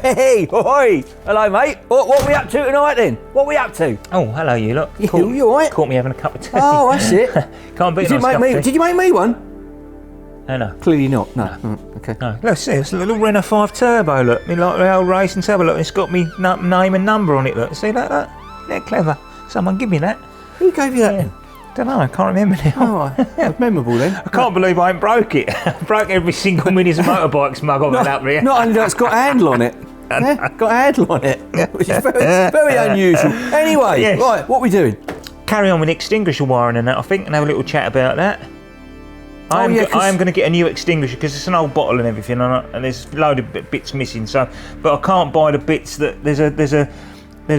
Hey, hoi! Hello, mate. What are we up to tonight then? What are we up to? Oh, hello, you lot. You all right? Caught me having a cup of tea. Oh, that's it. Can't beat Did you make me one? No. Clearly not. No. Okay. No. Look, see, it's a little Renault 5 Turbo. Look, me like the old racing turbo. Look, it's got me name and number on it. Look, see that? Look, they're clever. Someone give me that. Who gave you that then? Don't know. I can't remember now. Oh, that's memorable then. I can't believe I ain't broke it. I broke every single Minis and Motorbikes mug I've had up here. Not only that, it's got a handle on it. Yeah, got a handle on it, which is very unusual. Anyway, yes. Right, what are we doing? Carry on with extinguisher wiring and that, I think, and have a little chat about that. I am going to get a new extinguisher because it's an old bottle and everything, and there's a load of bits missing. So, but I can't buy the bits that there's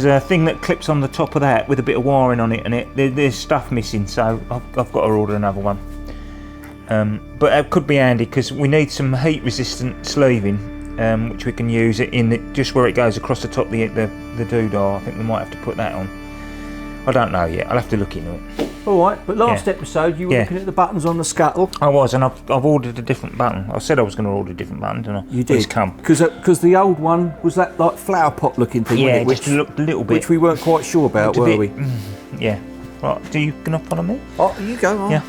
a thing that clips on the top of that with a bit of wiring on it, and there's stuff missing. So I've got to order another one. But it could be handy because we need some heat-resistant sleeving, which we can use it in just where it goes across the top of the doodah. I think we might have to put that on. I don't know yet. I'll have to look into it. All right, but last episode you were looking at the buttons on the scuttle. I was, and I've ordered a different button. I said I was going to order a different button, didn't I? You did. It's come. Because the old one was that like flower pot looking thing, yeah, wasn't it? Which just looked a little bit. Which we weren't quite sure about, were we? Yeah. Right, do you going to follow me? Oh, you go on. Yeah.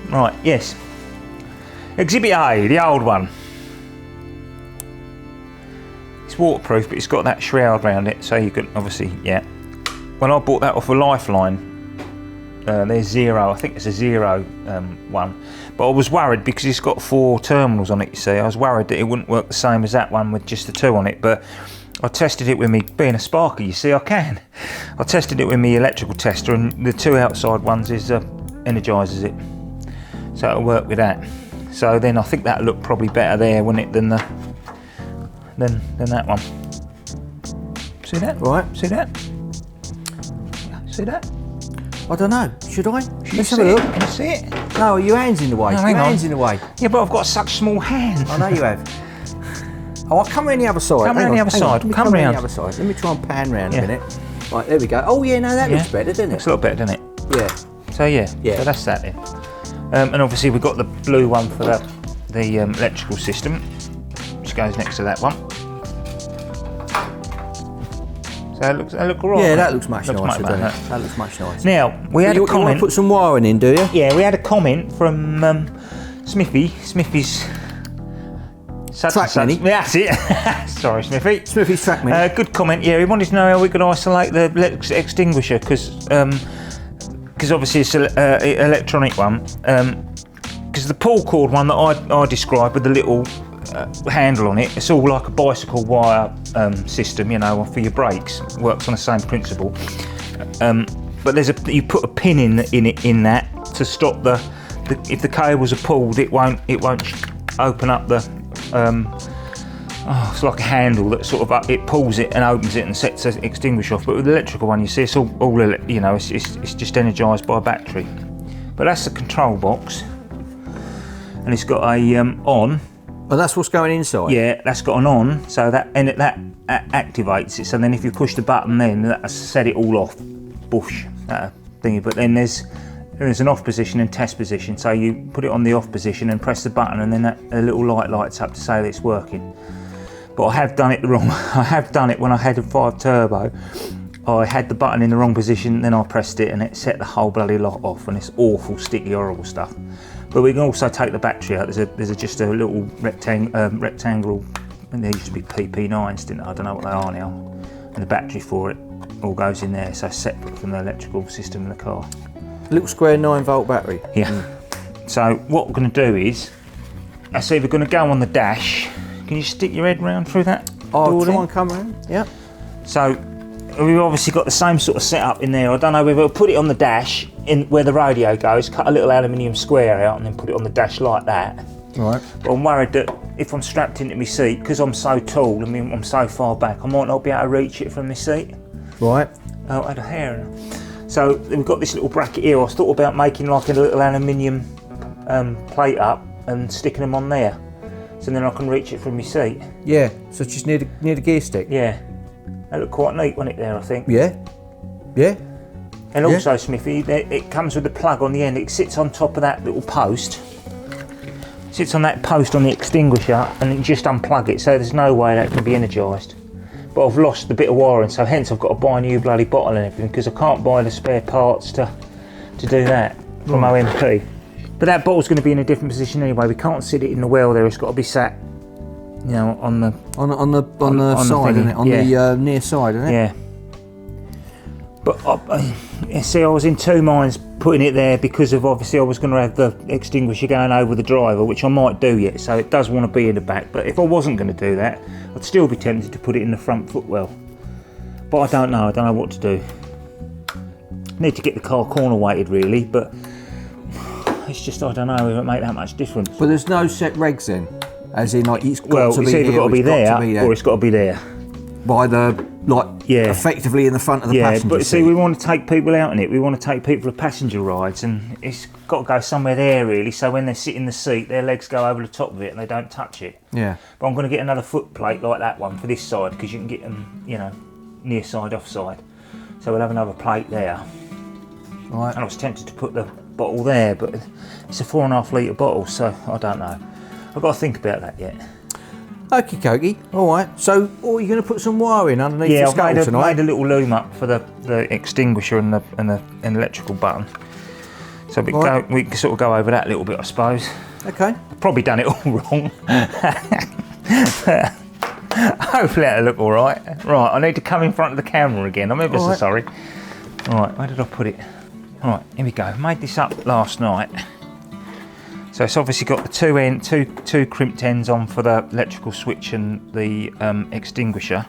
Right, yes. Exhibit A, the old one. It's waterproof, but it's got that shroud around it, so you can obviously, When I bought that off a Lifeline, there's 0, I think it's a 0 one, but I was worried because it's got 4 terminals on it, you see. I was worried that it wouldn't work the same as that one with just the 2 on it, but I tested it with me, being a sparker, you see, I can. I tested it with my electrical tester, and the 2 outside ones is energises it, so it'll work with that. So then I think that'll look probably better there, wouldn't it, than that one. See that? Right. See that? See that? I don't know. Should I? Let's have a look. Can you see it? No, your hand's in the way. No, your hand's in the way. Yeah, but I've got such small hands. I know you have. Oh, I'll come around the other side. Come around the other side. Come around the other side. Let me try and pan round a minute. Right, there we go. Oh yeah, no, that looks better, doesn't it? Looks a lot better, doesn't it? Yeah. So so that's that then. And obviously we've got the blue one for the electrical system, which goes next to that one. So that look all right. Yeah, that looks much nicer, doesn't it? That looks much nicer. Now, we had a comment. You want to put some wiring in, do you? Yeah, we had a comment from Smithy's Trackmany. Yeah, that's it. Sorry, Smithy. Smithy's Trackmany. Good comment. Yeah, he wanted to know how we could isolate the extinguisher because obviously it's an electronic one. Because the pull cord one that I described with the little handle on it, it's all like a bicycle wire system, for your brakes. It works on the same principle. But you put a pin in that to stop if the cables are pulled, it won't open up the. It's like a handle that sort of it pulls it and opens it and sets the extinguisher off. But with the electrical one, you see it's all it's just energised by a battery. But that's the control box, and it's got a on. Oh, that's what's going inside? Yeah, that's got an on, so that activates it. So then if you push the button, then that'll set it all off. Bush, thingy. But then there's an off position and test position. So you put it on the off position and press the button, and then a little light lights up to say that it's working. But I have done it wrong. I have done it when I had a 5 Turbo. I had the button in the wrong position, then I pressed it and it set the whole bloody lot off, and it's awful, sticky, horrible stuff. But we can also take the battery out. There's just a little rectangle, and there used to be PP9s, didn't there? I don't know what they are now. And the battery for it all goes in there, so separate from the electrical system in the car. A little square 9-volt battery. Yeah. So what we're going to do is, that's either going to go on the dash. Can you stick your head round through that? I'll try and come round. Yeah. So we've obviously got the same sort of setup in there. I don't know whether we'll put it on the dash in where the radio goes, cut a little aluminium square out and then put it on the dash like that. Right. But I'm worried that if I'm strapped into my seat, because I'm so tall, I'm so far back, I might not be able to reach it from my seat. Right. Oh, I had a hair in it. So we've got this little bracket here. I thought about making like a little aluminium plate up and sticking them on there, so then I can reach it from my seat. Yeah, so just near the gear stick. Yeah, that looked quite neat, wasn't it there, I think? Yeah. Yeah. And also, Smithy, it comes with a plug on the end. It sits on top of that little post. Sits on that post on the extinguisher, and you just unplug it, so there's no way that can be energised. but I've lost the bit of wiring, so hence I've got to buy a new bloody bottle and everything, because I can't buy the spare parts to do that from OMP. But that bottle's going to be in a different position anyway. We can't sit it in the well there. It's got to be sat, you know, on the side, isn't it? On the near side, isn't it? Yeah. But see, I was in two minds putting it there, because of obviously I was going to have the extinguisher going over the driver, which I might do yet. So it does want to be in the back. But if I wasn't going to do that, I'd still be tempted to put it in the front footwell. But I don't know. I don't know what to do. Need to get the car corner weighted really, but it's just, I don't know if it make that much difference. But there's no set regs then, as in like it's got to be it's either got to be there or it's got to be there. By the effectively in the front of the passenger but seat. see, we want to take people out in it. We want to take people for passenger rides, and it's got to go somewhere there really. So when they sit in the seat, their legs go over the top of it and they don't touch it. Yeah. But I'm going to get another foot plate like that one for this side, because you can get them, you know, near side, off side. So we'll have another plate there. Right. And I was tempted to put the bottle there, but it's a 4.5 litre bottle, so I don't know. I've got to think about that yet. Okie dokie. All right. So, are you going to put some wiring underneath the scuttle tonight? I've made a little loom up for the extinguisher and the electrical button. So we can sort of go over that a little bit, I suppose. Okay. I've probably done it all wrong. Hopefully that'll look all right. Right, I need to come in front of the camera again. I'm ever so sorry. All right, where did I put it? All right, here we go. Made this up last night. So it's obviously got the two crimped ends on for the electrical switch and the extinguisher.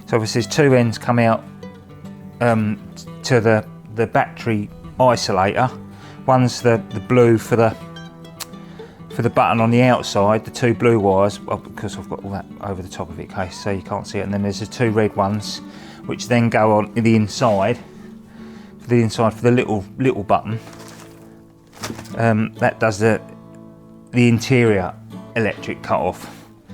So obviously there's two ends come out to the battery isolator. One's the blue for the button on the outside, the two blue wires, well, because I've got all that over the top of it, okay, so you can't see it. And then there's the two red ones, which then go on the inside. For the little button. That does the interior electric cut off. I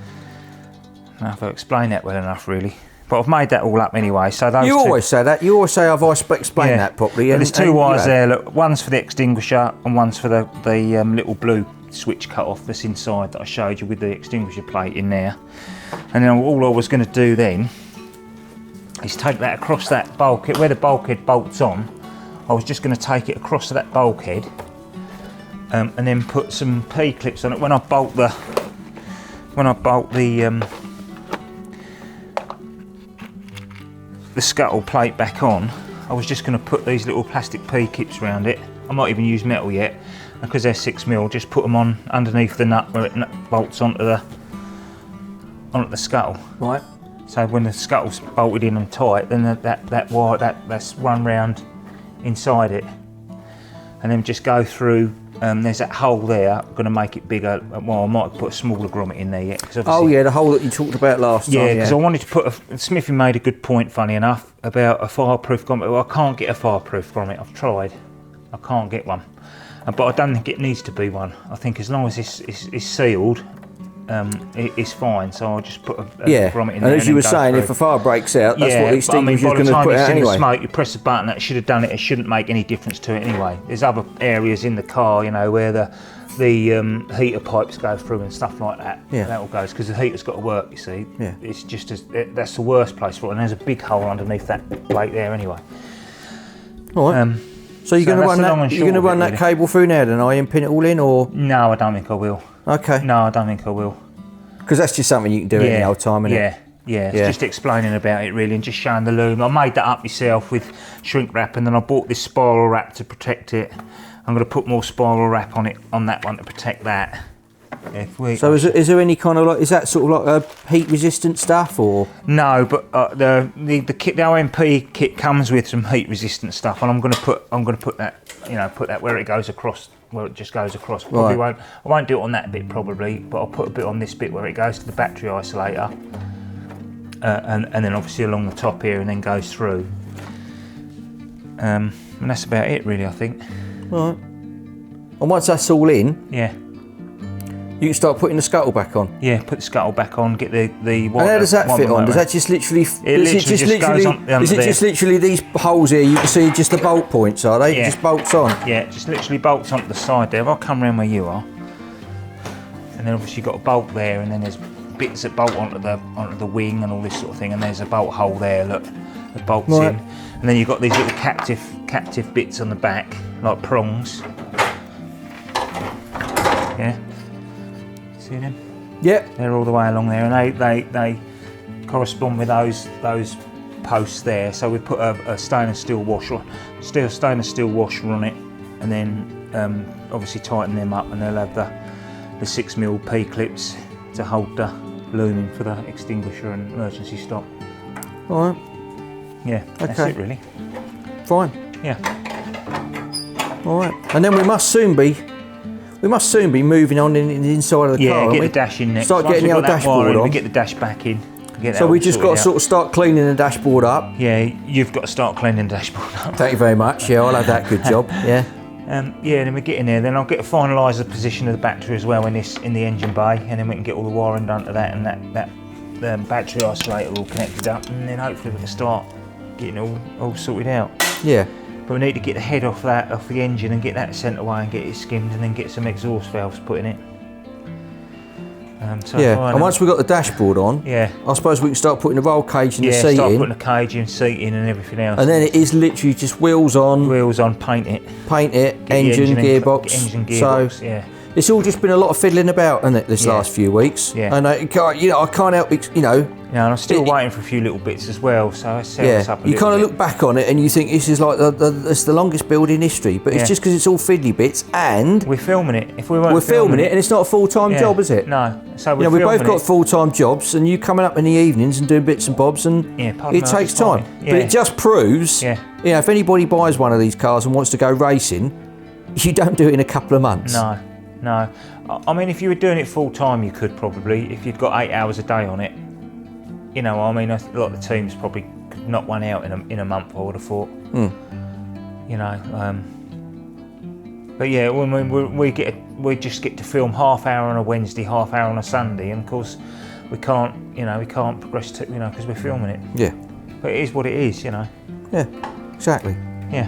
don't know if I've explained that well enough really, but I've made that all up anyway. So those always say that. You always say I've explained that properly. There's two wires there. Look, one's for the extinguisher and one's for the little blue switch cut off that's inside that I showed you with the extinguisher plate in there. And then all I was going to do then is take that across that bulkhead where the bulkhead bolts on. I was just going to take it across to that bulkhead. And then put some P-clips on it when I bolt the scuttle plate back on. I was just going to put these little plastic P-clips around it. I might even use metal yet, because they're 6mm. Just put them on underneath the nut where it bolts onto the scuttle. Right. So when the scuttle's bolted in and tight, then that wire that's run round inside it, and then just go through. There's that hole there. I'm going to make it bigger. Well, I might put a smaller grommet in there yet. Oh yeah, the hole that you talked about last time. Yeah, because I wanted to put Smithy made a good point, funny enough, about a fireproof grommet. Well, I can't get a fireproof grommet. I've tried. I can't get one. But I don't think it needs to be one. I think as long as it's sealed, it's fine. So I'll just put a grommet in there. And as you were saying, if a fire breaks out, that's what these extinguishers are going to put out anyway. Smoke, you press the button, that should have done it. It shouldn't make any difference to it anyway. There's other areas in the car, you know, where the heater pipes go through and stuff like that. Yeah. That all goes, because the heater's got to work, you see. Yeah. It's just that's the worst place for it. And there's a big hole underneath that plate there anyway. All right. So you're going to run that cable through now, then, are you, and pin it all in, or? No, I don't think I will. Okay. No, I don't think I will. Because that's just something you can do any old time, isn't it? Yeah. It's just explaining about it really, and just showing the loom. I made that up myself with shrink wrap, and then I bought this spiral wrap to protect it. I'm going to put more spiral wrap on that one to protect that. So is there any kind of is that sort of like a heat resistant stuff, or? No, but the kit, the OMP kit comes with some heat resistant stuff, and I'm going to put that, you know, put that where it goes across, where it just goes across. Probably I won't do it on that bit probably, but I'll put a bit on this bit where it goes to the battery isolator, and then obviously along the top here, and then goes through. And that's about it really, I think. Right. And once that's all in, you can start putting the scuttle back on. Yeah, put the scuttle back on. Get the. And how does that fit on? Does that just literally? Is it just literally these holes here? You can see just the bolt points, are they? Yeah. It just bolts on. Yeah, it just literally bolts onto the side there. If I come around where you are, and then obviously you've got a bolt there, and then there's bits that bolt onto the wing and all this sort of thing, and there's a bolt hole there, look, that bolts in. And then you've got these little captive bits on the back, like prongs. Yeah. See them? Yep. They're all the way along there, and they correspond with those posts there. So we put a stainless steel washer on it, and then obviously tighten them up, and they'll have the 6mm P clips to hold the loom in for the extinguisher and emergency stop. All right. Yeah, that's it really. Fine. Yeah. All right. And then we must soon be moving on in the inside of the car. Yeah, get the dash in next. Start getting the old dashboard on. We get the dash back in. So we just got to sort of start cleaning the dashboard up. Yeah, you've got to start cleaning the dashboard up. Thank you very much. Yeah, I'll have that. Good job. Yeah. Yeah, then we get in there. Then I'll get to finalise the position of the battery as well in the engine bay, and then we can get all the wiring done to that, and that battery isolator all connected up, and then hopefully we can start getting all sorted out. Yeah. But we need to get the head off the engine and get that sent away and get it skimmed, and then get some exhaust valves put in it. And once we've got the dashboard on, I suppose we can start putting the roll cage and the seat in. Start putting the cage in, seat in, and everything else. And then it is literally just wheels on, paint it, engine, gearbox. So yeah. It's all just been a lot of fiddling about, hasn't it, this last few weeks? Yeah. And I can't help, and I'm still waiting for a few little bits as well, so I set us up a you kind of look back on it and you think this is like it's the longest build in history, but it's just because it's all fiddly bits, and we're filming it. If we weren't filming it, and it's not a full-time job, is it? No. So we've both got full-time jobs, and you coming up in the evenings and doing bits and bobs, and it takes time. But it just proves, if anybody buys one of these cars and wants to go racing, you don't do it in a couple of months. No. I mean, if you were doing it full time, you could probably, if you'd got 8 hours a day on it. A lot of the teams probably could knock one out in a month, I would have thought. But yeah, when we just get to film half hour on a Wednesday, half hour on a Sunday, and of course we can't progress to, because we're filming it. Yeah. But it is what it is, Yeah, exactly. Yeah.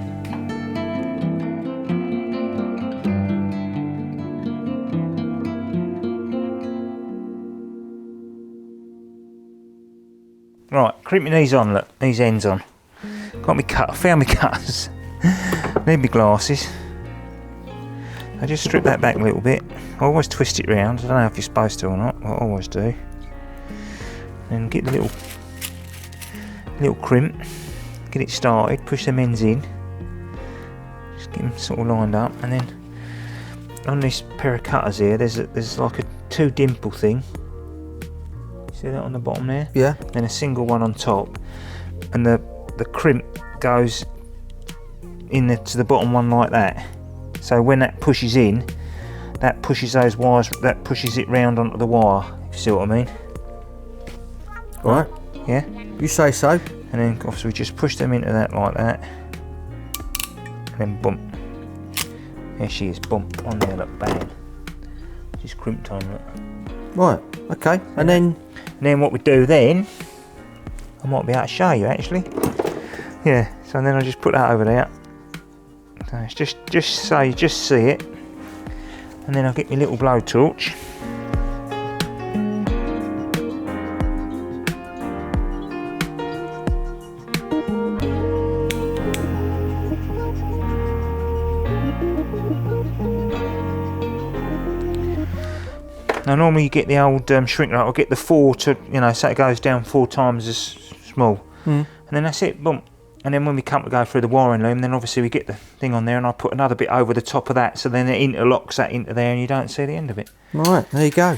Right, crimping these on, look, these ends on. Got me found my cutters. Need my glasses. I just strip that back a little bit. I always twist it round. I don't know if you're supposed to or not, but I always do. And get the little crimp. Get it started, push them ends in. Just get them sort of lined up, and then on this pair of cutters here, there's like a 2 dimple thing. See that on the bottom there? Yeah. Then a single one on top, and the crimp goes in to the bottom one like that. So when that pushes in, that pushes those wires, that pushes it round onto the wire. If you see what I mean? Right. Yeah. You say so. And then obviously we just push them into that like that, and then bump. There she is, bump on there, look, bang. Just crimped on, look. Right. Okay. And then what we do then, I might be able to show you actually. Yeah, so then I just put that over there. So it's just so you just see it. And then I'll get my little blowtorch. Now normally you get the old shrink wrap, I'll get the 4 to, so it goes down 4 times as small. And then that's it, boom. And then when we come to go through the wiring loom, then obviously we get the thing on there, and I put another bit over the top of that, so then it interlocks that into there and you don't see the end of it. Right, there you go.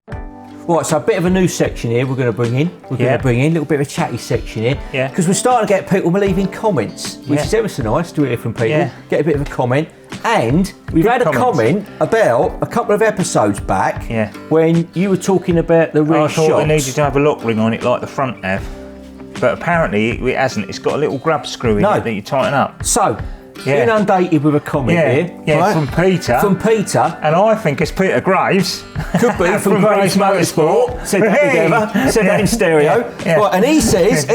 Right, so a bit of a new section here we're going to bring in. We're going to bring in a little bit of a chatty section here. Yeah. Because we're starting to get people leaving comments, which is ever so nice to hear from people. Yeah. Get a bit of a comment. And we've had a comment about a couple of episodes back when you were talking about the rear shocks. I thought it needed to have a lock ring on it like the front have. But apparently it hasn't. It's got a little grub screw in it that you tighten up. So, inundated with a comment here. Yeah, right? From Peter. From Peter. And I think it's Peter Graves. Could be, from Graves Motorsport. Said that together. Said that in stereo. Right, and he says,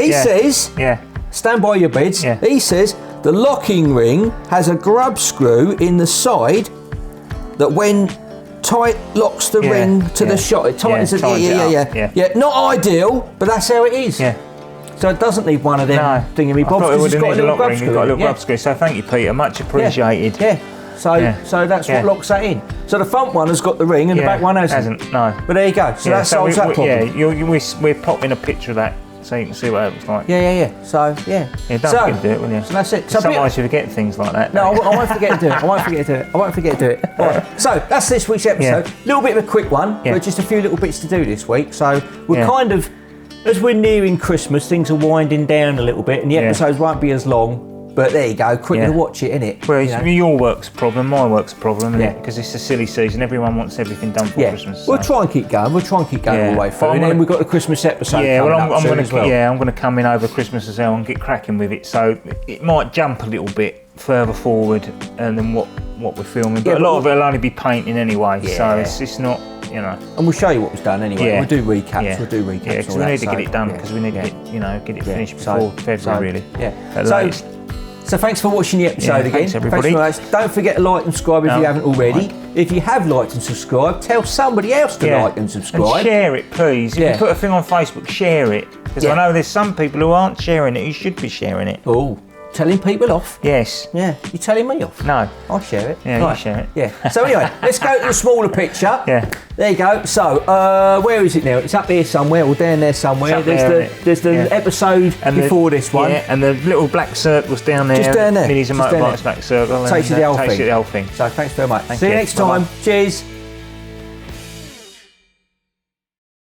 stand by your bids. He says, the locking ring has a grub screw in the side that when tight locks the ring to the shot. It tightens it. Yeah. Not ideal, but that's how it is. Yeah. So it doesn't need one of them thingy bobs because it's got a little grub screw. You've got a little grub screw. So thank you, Peter. Much appreciated. Yeah. So that's what locks that in. So the front one has got the ring and the back one hasn't. No. But there you go. So that solves that problem. Yeah. We're popping a picture of that so you can see what it looks like. Yeah. So don't forget to do it, will you? So that's it. Sometimes you forget things like that. No, I won't forget to do it. I won't forget to do it. Right. So that's this week's episode. A little bit of a quick one, but just a few little bits to do this week. So we're kind of, as we're nearing Christmas, things are winding down a little bit, and the episodes won't be as long. But there you go, quicker to watch it, innit? Well, your work's a problem, my work's a problem, innit? Because it's a silly season, everyone wants everything done for Christmas. So. We'll try and keep going, all the way through, and then we've got the Christmas episode coming up soon as well. Yeah, I'm going to come in over Christmas as well and get cracking with it, so it might jump a little bit further forward than what we're filming, but a lot of it will only be painting anyway, so it's not... And we'll show you what was done anyway. We'll do recaps. Yeah, because we need to get it done because we need to get it finished before February, really. So thanks for watching the episode again. Thanks everybody. Don't forget to like and subscribe if you haven't already. If you have liked and subscribed, tell somebody else to like and subscribe. And share it, please. If you put a thing on Facebook, share it. Because I know there's some people who aren't sharing it, who should be sharing it. Oh. Telling people off? Yes. Yeah. You telling me off? No. I'll share it. Yeah, you share it. Yeah. So anyway, let's go to the smaller picture. Yeah. There you go. So, where is it now? It's up here somewhere, or down there somewhere. There's the episode before this one. Yeah, and the little black circle's down there. Just down there. Minis and Motorbikes black circle. Takes you the whole thing. Takes you the whole thing. So thanks very much. Thank See you next time. Cheers.